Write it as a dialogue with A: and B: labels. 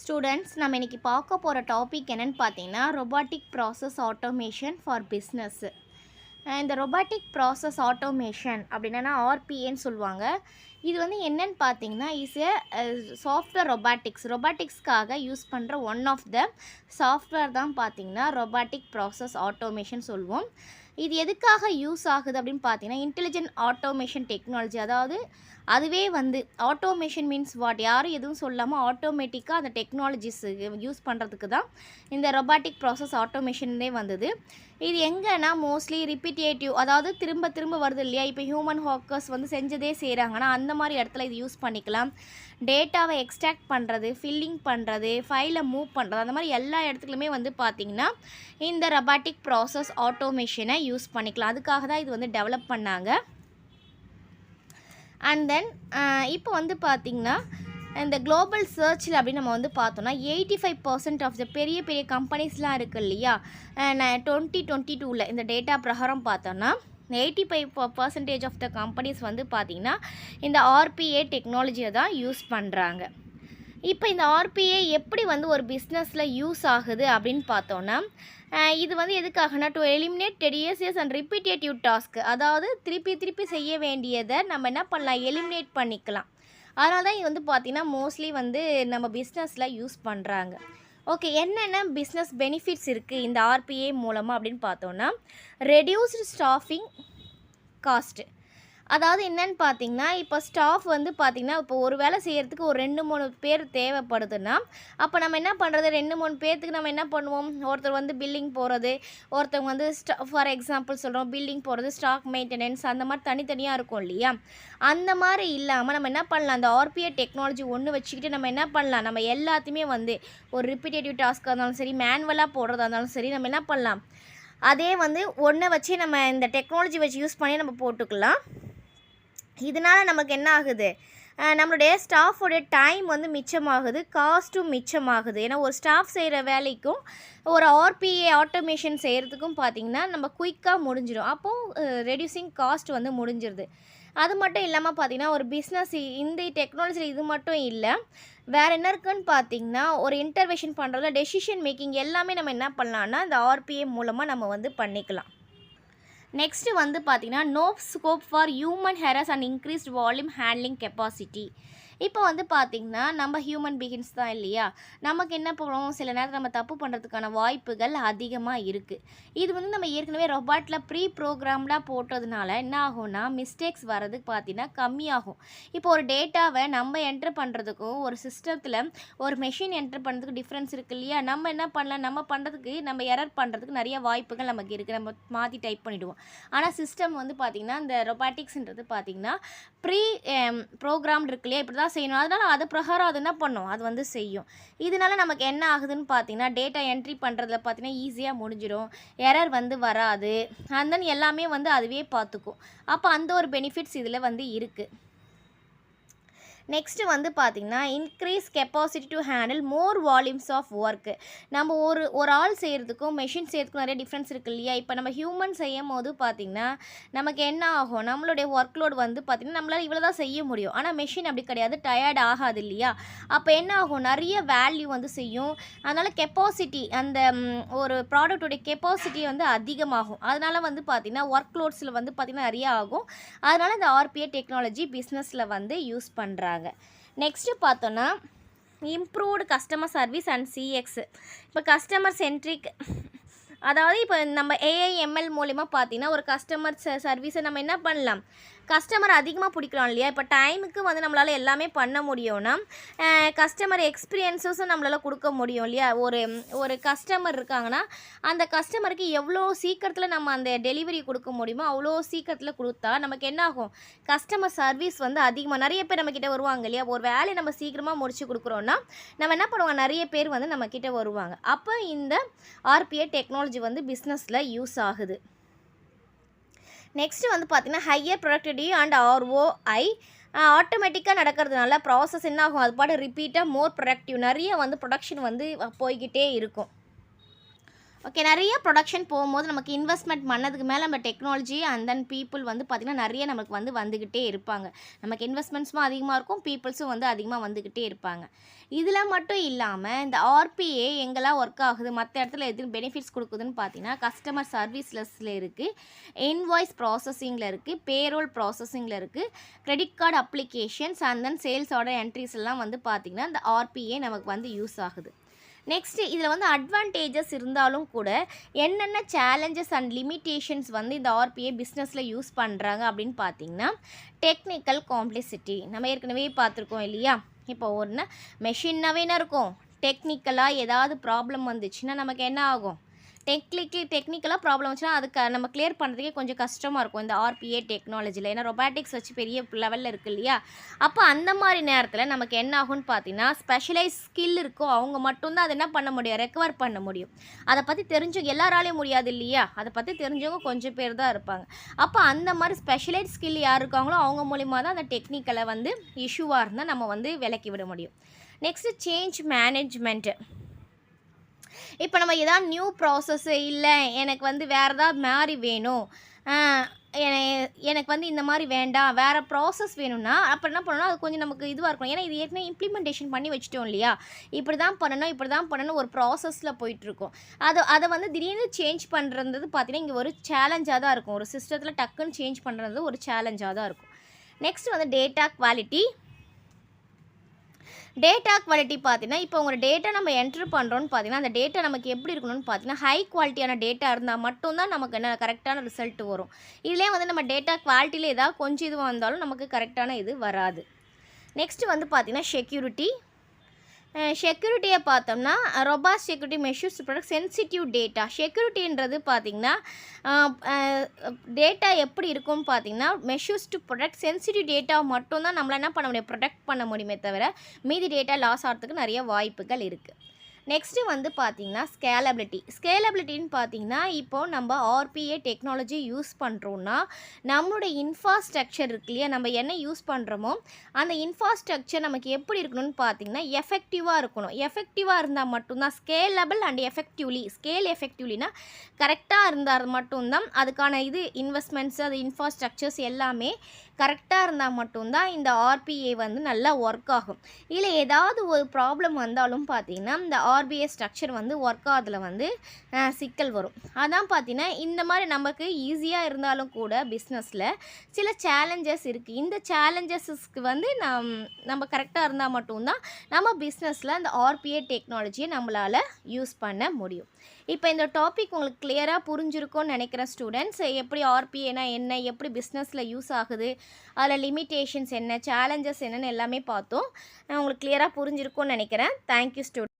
A: Students நம்ம இன்றைக்கி பார்க்க போகிற டாபிக் என்னென்னு பார்த்தீங்கன்னா robotic process automation for business. இந்த ரொபாட்டிக் ப்ராசஸ் ஆட்டோமேஷன் அப்படின்னா ஆர்பிஏன்னு சொல்லுவாங்க. இது வந்து என்னென்னு பார்த்தீங்கன்னா சாஃப்ட்வேர் ரொபாட்டிக்ஸ்க்காக யூஸ் பண்ணுற ஒன் ஆஃப் த சாஃப்ட்வேர் தான் பார்த்தீங்கன்னா ரொபாட்டிக் ப்ராசஸ் ஆட்டோமேஷன் சொல்லுவோம். இது எதுக்காக யூஸ் ஆகுது அப்படின்னு பார்த்தீங்கன்னா இன்டெலிஜென்ட் ஆட்டோமேஷன் டெக்னாலஜி. அதாவது அதுவே வந்து ஆட்டோமேஷன் மீன்ஸ் வாட், யாரும் எதுவும் சொல்லாமல் ஆட்டோமேட்டிக்காக அந்த டெக்னாலஜிஸ் யூஸ் பண்ணுறதுக்கு தான் இந்த ரொபாட்டிக் ப்ராசஸ் ஆட்டோமேஷனே வந்தது. இது எங்கன்னா மோஸ்ட்லி ரிப்பீட்டேட்டிவ், அதாவது திரும்ப திரும்ப வருது இல்லையா. இப்போ ஹியூமன் ஒர்க்கர்ஸ் வந்து செஞ்சதே செய்கிறாங்கன்னா அந்த மாதிரி இடத்துல இது யூஸ் பண்ணிக்கலாம். டேட்டாவை எக்ஸ்ட்ராக்ட் பண்ணுறது, ஃபில்லிங் பண்ணுறது, ஃபைலை மூவ் பண்ணுறது, அந்த மாதிரி எல்லா இடத்துலையுமே வந்து பார்த்திங்கன்னா இந்த ரொபாட்டிக் ப்ராசஸ் ஆட்டோமேஷனை யூஸ் பண்ணிக்கலாம். அதுக்காக தான் இது வந்து டெவலப் பண்ணாங்க. அண்ட் தென் இப்போ வந்து பார்த்திங்கன்னா இந்த குளோபல் சர்ச்சில் அப்படின்னு நம்ம வந்து பார்த்தோன்னா 85% ஆஃப் த பெரிய பெரிய கம்பெனிஸ்லாம் இருக்குது இல்லையா. 2022 இந்த டேட்டா பிரகாரம் பார்த்தோன்னா 85% ஆஃப் த கம்பெனிஸ் வந்து பார்த்திங்கன்னா இந்த ஆர்பிஏ டெக்னாலஜியை தான் யூஸ் பண்ணுறாங்க. இப்போ இந்த ஆர்பிஏ எப்படி வந்து ஒரு பிஸ்னஸில் யூஸ் ஆகுது அப்படின்னு பார்த்தோன்னா இது வந்து எதுக்காகனா to eliminate tedious and repetitive task. அதாவது திருப்பி செய்ய வேண்டியதை நம்ம என்ன பண்ணலாம், எலிமினேட் பண்ணிக்கலாம். அதனால தான் இது வந்து பார்த்திங்கன்னா மோஸ்ட்லி வந்து நம்ம பிஸ்னஸில் யூஸ் பண்ணுறாங்க. ஓகே, என்னென்ன பிஸ்னஸ் பெனிஃபிட்ஸ் இருக்குது இந்த ஆர்பிஏ மூலமாக அப்படின்னு பார்த்தோன்னா ரெடியூஸ்டு ஸ்டாஃபிங் காஸ்ட்டு. அதாவது என்னென்னு பார்த்தீங்கன்னா இப்போ ஸ்டாஃப் வந்து பார்த்திங்கன்னா இப்போ ஒரு வேலை செய்கிறதுக்கு ஒரு 2-3 பேர் தேவைப்படுதுன்னா அப்போ நம்ம என்ன பண்ணுறது, 2-3 பேர்த்துக்கு நம்ம என்ன பண்ணுவோம், ஒருத்தர் வந்து பில்லிங் போகிறது, ஒருத்தவங்க வந்து ஃபார் எக்ஸாம்பிள் சொல்கிறோம் பில்லிங் போகிறது, ஸ்டாக் மெயின்டெனன்ஸ், அந்த மாதிரி தனித்தனியாக இருக்கும் இல்லையா. அந்த மாதிரி இல்லாமல் நம்ம என்ன பண்ணலாம், அந்த ஆர்பிஏ டெக்னாலஜி ஒன்று வச்சுக்கிட்டு நம்ம என்ன பண்ணலாம், நம்ம எல்லாத்தையுமே வந்து ஒரு ரிப்பீட்டேட்டிவ் டாஸ்க்காக இருந்தாலும் சரி, மேனுவலாக போடுறதா இருந்தாலும் சரி, நம்ம என்ன பண்ணலாம், அதே வந்து ஒன்றை வச்சு நம்ம இந்த டெக்னாலஜி வச்சு யூஸ் பண்ணி நம்ம போட்டுக்கலாம். இதனால் நமக்கு என்ன ஆகுது, நம்மளுடைய ஸ்டாஃபோடைய டைம் வந்து மிச்சமாகுது, காஸ்ட்டும் மிச்சமாகுது. ஏன்னா ஒரு ஸ்டாஃப் செய்கிற வேலைக்கும் ஒரு ஆர்பிஏ ஆட்டோமேஷன் செய்கிறதுக்கும் பார்த்திங்கன்னா நம்ம குயிக்காக முடிஞ்சிடும். அப்போது ரெடியூசிங் காஸ்ட் வந்து முடிஞ்சிருது. அது மட்டும் இல்லாமல் பார்த்திங்கன்னா ஒரு பிஸ்னஸ் இந்த டெக்னாலஜியில் இது மட்டும் இல்லை, வேறு என்ன இருக்குதுன்னு பார்த்திங்கன்னா ஒரு இன்டர்வென்ஷன் பண்ணுறதுல டெசிஷன் மேக்கிங் எல்லாமே நம்ம என்ன பண்ணலான்னா இந்த ஆர்பிஏ மூலமாக நம்ம வந்து பண்ணிக்கலாம். நெக்ஸ்ட்டு வந்து பார்த்திங்கன்னா no scope for human errors and increased volume handling capacity. இப்போ வந்து பார்த்திங்கன்னா நம்ம ஹியூமன் பீயிங்ஸ் தான் இல்லையா, நமக்கு என்ன பண்ணுவோம், சில நேரத்தில் நம்ம தப்பு பண்ணுறதுக்கான வாய்ப்புகள் அதிகமாக இருக்குது. இது வந்து நம்ம ஏற்கனவே ரொபாட்டில் ப்ரீ ப்ரோக்ராம்டாக போட்டதுனால என்ன ஆகும்னா மிஸ்டேக்ஸ் வரதுக்கு பார்த்திங்கன்னா கம்மியாகும். இப்போ ஒரு டேட்டாவை நம்ம என்ட்ரு பண்ணுறதுக்கும் ஒரு சிஸ்டத்தில் ஒரு மெஷின் என்ட்ரு பண்ணுறதுக்கு டிஃப்ரென்ஸ் இருக்குது இல்லையா. நம்ம என்ன பண்ணலாம், நம்ம பண்ணுறதுக்கு நம்ம எரர் பண்ணுறதுக்கு நிறைய வாய்ப்புகள் நமக்கு இருக்குது, நம்ம மாற்றி டைப் பண்ணிவிடுவோம். ஆனால் சிஸ்டம் வந்து பார்த்திங்கன்னா இந்த ரொபாட்டிக்ஸ்ன்றது பார்த்திங்கன்னா ப்ரீ ப்ரோக்ராம் இருக்கு இல்லையா, இப்படி தான் செய்யணும், அதனால் அது பிரகாரம் அது என்ன பண்ணும், அது வந்து செய்யும். இதனால் நமக்கு என்ன ஆகுதுன்னு பார்த்திங்கன்னா டேட்டா என்ட்ரி பண்ணுறதுல பார்த்திங்கன்னா ஈஸியாக முடிஞ்சிடும், எரர் வந்து வராது, அண்ட் தென் எல்லாமே வந்து அதுவே பார்த்துக்கும். அப்போ அந்த ஒரு பெனிஃபிட்ஸ் இதில் வந்து இருக்குது. நெக்ஸ்ட்டு வந்து பார்த்திங்கன்னா increase capacity to handle more volumes of work. நம்ம ஒரு ஆள் செய்கிறதுக்கும் மெஷின் செய்கிறதுக்கும் நிறைய டிஃப்ரென்ஸ் இருக்குது இல்லையா. இப்போ நம்ம ஹியூமன் செய்யும் போது பார்த்திங்கன்னா நமக்கு என்ன ஆகும், நம்மளுடைய ஒர்க் லோடு வந்து பார்த்திங்கன்னா நம்மளால் இவ்வளோ தான் செய்ய முடியும். ஆனால் மெஷின் அப்படி கிடையாது, டயர்ட் ஆகாது இல்லையா. அப்போ என்ன ஆகும், நிறைய வேல்யூ வந்து செய்யும். அதனால் கெப்பாசிட்டி, அந்த ஒரு ப்ராடக்டோடைய கெப்பாசிட்டி வந்து அதிகமாகும். அதனால் வந்து பார்த்திங்கன்னா ஒர்க் லோட்ஸில் வந்து பார்த்திங்கன்னா நிறைய ஆகும். அதனால் இந்த ஆர்பிஏ டெக்னாலஜி பிஸ்னஸில் வந்து யூஸ் பண்ணுறாங்க. நெக்ஸ்ட்டு பார்த்தோன்னா improved customer service and CX. இப்போ கஸ்டமர் சென்ட்ரிக், அதாவது இப்போ நம்ம ஏஐஎம்எல் மூலிமா பார்த்திங்கன்னா ஒரு கஸ்டமர் சர்வீஸை நம்ம என்ன பண்ணலாம், கஸ்டமர் அதிகமாக பிடிக்கிறோம் இல்லையா. இப்போ டைமுக்கு வந்து நம்மளால் எல்லாமே பண்ண முடியும்னா கஸ்டமர் எக்ஸ்பீரியன்ஸஸும் நம்மளால் கொடுக்க முடியும் இல்லையா. ஒரு கஸ்டமர் இருக்காங்கன்னா அந்த கஸ்டமருக்கு எவ்வளோ சீக்கிரத்தில் நம்ம அந்த டெலிவரி கொடுக்க முடியுமோ அவ்வளோ சீக்கிரத்தில் கொடுத்தா நமக்கு என்ன ஆகும், கஸ்டமர் சர்வீஸ் வந்து அதிகமாக நிறைய பேர் நம்மக்கிட்ட வருவாங்க இல்லையா. ஒரு வேலையை நம்ம சீக்கிரமாக முடிச்சு கொடுக்குறோன்னா நம்ம என்ன பண்ணுவோம், நிறைய பேர் வந்து நம்மக்கிட்ட வருவாங்க. அப்போ இந்த ஆர்பிஏ டெக்னாலஜி வந்து பிஸ்னஸில் யூஸ் ஆகுது. நெக்ஸ்ட்டு வந்து பார்த்திங்கன்னா ஹையர் ப்ரொடக்டிவிட்டி அண்ட் ஆர்ஓஐ. ஆட்டோமேட்டிக்காக நடக்கிறதுனால ப்ராசஸ் என்ன ஆகும், அது பாட்டு ரிப்பீட்டாக மோர் ப்ரொடக்டிவ், நிறைய வந்து ப்ரொடக்ஷன் வந்து போய்கிட்டே இருக்கும். ஓகே. நிறைய ப்ரொடக்ஷன் போகும்போது நமக்கு இன்வெஸ்ட்மெண்ட் பண்ணதுக்கு மேலே நம்ம டெக்னாலஜி அண்ட் தென் பீப்புள் வந்து பார்த்திங்கன்னா நிறைய நமக்கு வந்துக்கிட்டே இருப்பாங்க. நமக்கு இன்வெஸ்ட்மெண்ட்ஸும் அதிகமாக இருக்கும், பீப்புள்ஸும் வந்து அதிகமாக வந்துக்கிட்டே இருப்பாங்க. இதில் மட்டும் இல்லாமல் இந்த ஆர்பிஏ எங்கெல்லாம் ஒர்க் ஆகுது, மற்ற இடத்துல எது பெனிஃபிட்ஸ் கொடுக்குதுன்னு பார்த்தீங்கன்னா கஸ்டமர் சர்வீஸ்லஸில் இருக்குது, இன்வாய்ஸ் ப்ராசஸிங்கில் இருக்குது, பேரோல் ப்ராசஸிங்கில் இருக்குது, credit card applications and then sales order entries எல்லாம் வந்து பார்த்திங்கன்னா இந்த ஆர்பிஏ நமக்கு வந்து யூஸ் ஆகுது. நெக்ஸ்ட்டு இதில் வந்து அட்வான்டேஜஸ் இருந்தாலும் கூட என்னென்ன சேலஞ்சஸ் அண்ட் லிமிட்டேஷன்ஸ் வந்து இந்த ஆர்பிஏ பிஸ்னஸில் யூஸ் பண்ணுறாங்க அப்படின்னு பார்த்தீங்கன்னா டெக்னிக்கல் காம்ப்ளெக்சிட்டி. நம்ம ஏற்கனவே பார்த்துருக்கோம் இல்லையா? இப்போ ஒன்று மெஷின்னாவே என்ன இருக்கும், டெக்னிக்கலாக ஏதாவது ப்ராப்ளம் வந்துச்சுன்னா நமக்கு என்ன ஆகும், டெக்னிக்கலாக ப்ராப்ளம் வந்துச்சுன்னா அதுக்கு நம்ம கிளியர் பண்ணுறதுக்கே கொஞ்சம் கஷ்டமாக இருக்கும் இந்த ஆர்பிஏ டெக்னாலஜியில். ஏன்னா ரொபாட்டிக்ஸ் வச்சு பெரிய லெவலில் இருக்குது இல்லையா? அப்போ அந்த மாதிரி நேரத்தில் நமக்கு என்ன ஆகும்னு பார்த்தீங்கன்னா ஸ்பெஷலைஸ் ஸ்கில் இருக்கோ அவங்க மட்டும்தான் அதை என்ன பண்ண முடியும், ரெக்கவர் பண்ண முடியும். அதை பற்றி தெரிஞ்சவங்க எல்லாராலையும் முடியாது இல்லையா? அதை பற்றி தெரிஞ்சவங்க கொஞ்சம் பேர் தான் இருப்பாங்க. அப்போ அந்த மாதிரி ஸ்பெஷலைஸ் ஸ்கில் யார் இருக்காங்களோ அவங்க மூலிமா தான் அந்த டெக்னிக்கலை வந்து இஷ்யூவாக இருந்தால் நம்ம வந்து விலக்கி விட முடியும். Next change management. இப்போ நம்ம எதாவது நியூ ப்ராசஸ்ஸு இல்லை எனக்கு வந்து வேறு ஏதாவது மாதிரி வேணும், எனக்கு வந்து இந்த மாதிரி வேண்டாம், வேறு ப்ராசஸ் வேணும்னா அப்போ என்ன பண்ணணும், அது கொஞ்சம் நமக்கு இதுவாக இருக்கணும். ஏன்னா இது ஏற்கனவே இம்ப்ளிமெண்டேஷன் பண்ணி வச்சுட்டோம் இல்லையா? இப்படி தான் பண்ணணும் ஒரு ப்ராசஸில் போயிட்டுருக்கோம். அதை வந்து திடீர்னு சேஞ்ச் பண்ணுறது பார்த்தீங்கன்னா இங்கே ஒரு சேலஞ்சாக தான் இருக்கும். ஒரு சிஸ்டத்தில் டக்குன்னு சேஞ்ச் பண்ணுறது ஒரு சேலஞ்சாக தான் இருக்கும். நெக்ஸ்ட் வந்து டேட்டா குவாலிட்டி. டேட்டா குவாலிட்டி பார்த்தீங்கன்னா இப்போ உங்கள் டேட்டா நம்ம என்ட்ரு பண்ணுறோன்னு பார்த்தீங்கன்னா அந்த டேட்டா நமக்கு எப்படி இருக்கணும்னு பார்த்தீங்கன்னா ஹை குவாலிட்டியான டேட்டா இருந்தால் மட்டும்தான் நமக்கு என்ன கரெக்டான ரிசல்ட் வரும். இதுலேயே வந்து நம்ம டேட்டா குவாலிட்டியில் ஏதாவது கொஞ்சம் இதுவாக இருந்தாலும் நமக்கு கரெக்டான இது வராது. நெக்ஸ்ட்டு வந்து பார்த்திங்கன்னா செக்யூரிட்டியை பார்த்தோம்னா robust security measures to protect sensitive data. செக்யூரிட்டின்றது பார்த்திங்கன்னா டேட்டா எப்படி இருக்கும்னு பார்த்தீங்கன்னா measures to protect sensitive data மட்டும்தான் நம்மளால் என்ன பண்ண முடியும், ப்ரொடெக்ட் பண்ண முடியுமே தவிர மீதி டேட்டா லாஸ் ஆகிறதுக்கு நிறைய வாய்ப்புகள் இருக்குது. நெக்ஸ்ட்டு வந்து பார்த்திங்கன்னா ஸ்கேலபிலிட்டின்னு பார்த்திங்கன்னா இப்போது நம்ம ஆர்பிஏ டெக்னாலஜி யூஸ் பண்ணுறோன்னா நம்மளுடைய இன்ஃப்ராஸ்ட்ரக்சர் இருக்கு இல்லையா, நம்ம என்ன யூஸ் பண்ணுறோமோ அந்த இன்ஃப்ராஸ்ட்ரக்சர் நமக்கு எப்படி இருக்கணும்னு பார்த்திங்கன்னா எஃபெக்டிவாக இருக்கணும். எஃபெக்டிவாக இருந்தால் மட்டும்தான் ஸ்கேலபிள் அண்ட் எஃபெக்டிவ்லினா கரெக்டாக இருந்தால் மட்டும்தான் அதுக்கான இது இன்வெஸ்ட்மெண்ட்ஸ் அது இன்ஃப்ராஸ்ட்ரக்சர்ஸ் எல்லாமே கரெக்டாக இருந்தால் மட்டும்தான் இந்த ஆர்பிஏ வந்து நல்லா ஒர்க் ஆகும். இல்லை ஏதாவது ஒரு ப்ராப்ளம் வந்தாலும் பார்த்திங்கன்னா இந்த ஆர்பிஏ ஸ்ட்ரக்சர் வந்து ஒர்க் ஆகிறதுல வந்து சிக்கல் வரும். அதான் பார்த்தீங்கன்னா இந்த மாதிரி நமக்கு ஈஸியாக இருந்தாலும் கூட பிஸ்னஸில் சில சேலஞ்சஸ் இருக்குது. இந்த சேலஞ்சஸஸ்க்கு வந்து நம்ம கரெக்டாக இருந்தால் மட்டும்தான் நம்ம பிஸ்னஸில் அந்த ஆர்பிஏ டெக்னாலஜியை நம்மளால் யூஸ் பண்ண முடியும். இப்போ இந்த டாபிக் உங்களுக்கு கிளியராக புரிஞ்சிருக்கும்னு நினைக்கிறேன் ஸ்டூடெண்ட்ஸ். எப்படி ஆர்பிஏனா என்ன, எப்படி பிஸ்னஸில் யூஸ் ஆகுது, அதில் லிமிட்டேஷன்ஸ் என்ன, சேலஞ்சஸ் என்னென்னு எல்லாமே பார்த்தோம். உங்களுக்கு கிளியராக புரிஞ்சிருக்கும்னு நினைக்கிறேன். Thank you student.